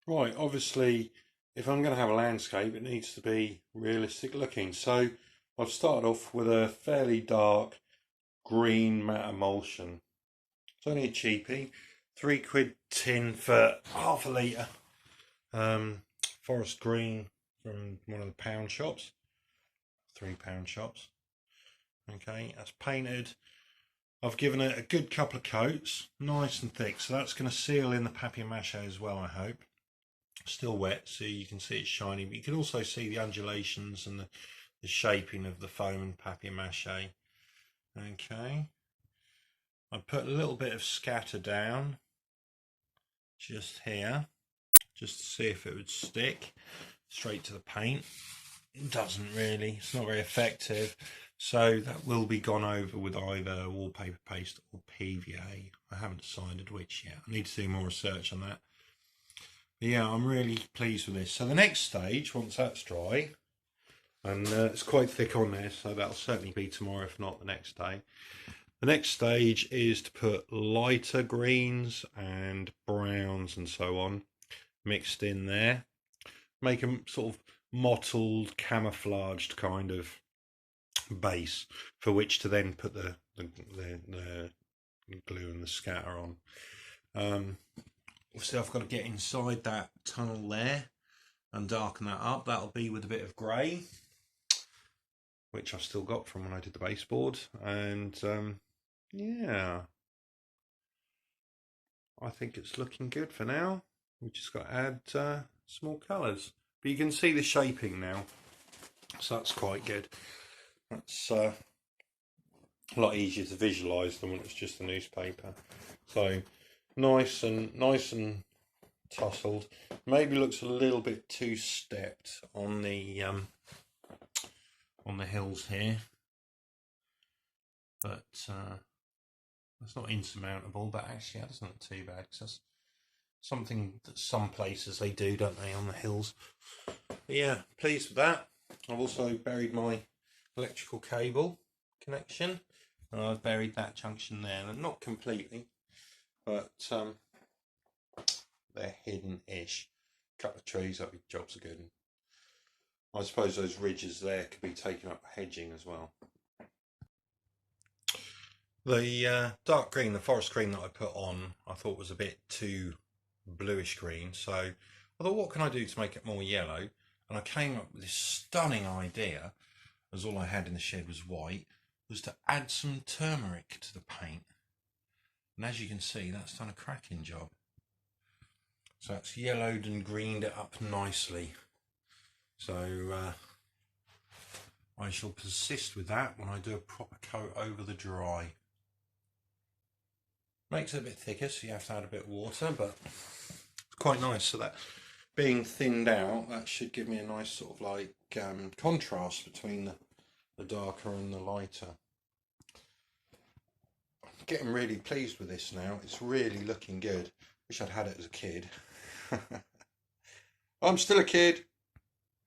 Right, obviously, if I'm going to have a landscape, it needs to be realistic looking. So I've started off with a fairly dark green matte emulsion. It's only a cheapie, £3 tin for half a litre. Forest green from one of the pound shops, £3 shops. Okay, that's painted. I've given it a good couple of coats, nice and thick, so that's going to seal in the papier-mâché as well, I hope. Still wet, so you can see it's shiny, but you can also see the undulations and the shaping of the foam and papier-mâché. Okay, I put a little bit of scatter down just here, just to see if it would stick straight to the paint. It doesn't really, it's not very effective, so that will be gone over with either wallpaper paste or PVA. I haven't decided which yet. I need to do more research on that. But yeah, I'm really pleased with this. So the next stage, once that's dry, and it's quite thick on there, so that'll certainly be tomorrow, if not the next day. The next stage is to put lighter greens and browns and so on mixed in there. Make them sort of mottled, camouflaged kind of base for which to then put the glue and the scatter on. Obviously I've got to get inside that tunnel there and darken that up. That'll be with a bit of grey, which I've still got from when I did the baseboard. And yeah, I think it's looking good for now. We've just got to add small colours. But you can see the shaping now, so that's quite good. That's a lot easier to visualise than when it's just a newspaper. So nice and tussled. Maybe looks a little bit too stepped on the hills here, but that's not insurmountable. But actually, that doesn't look too bad, because that's something that some places they do, don't they, on the hills. But yeah, pleased with that. I've also buried my electrical cable connection, and I've buried that junction there, and not completely, but they're hidden-ish. A couple of trees, that'd be jobs are good. And I suppose those ridges there could be taken up hedging as well. The dark green, the forest green that I put on, I thought was a bit too bluish green, so I thought, what can I do to make it more yellow? And I came up with this stunning idea, as all I had in the shed was white, was to add some turmeric to the paint. And as you can see, that's done a cracking job. So that's yellowed and greened it up nicely. So I shall persist with that when I do a proper coat over the dry. Makes it a bit thicker, so you have to add a bit of water, but it's quite nice. So that being thinned out, that should give me a nice sort of like contrast between the darker and the lighter. I'm getting really pleased with this now. It's really looking good. Wish I'd had it as a kid. I'm still a kid.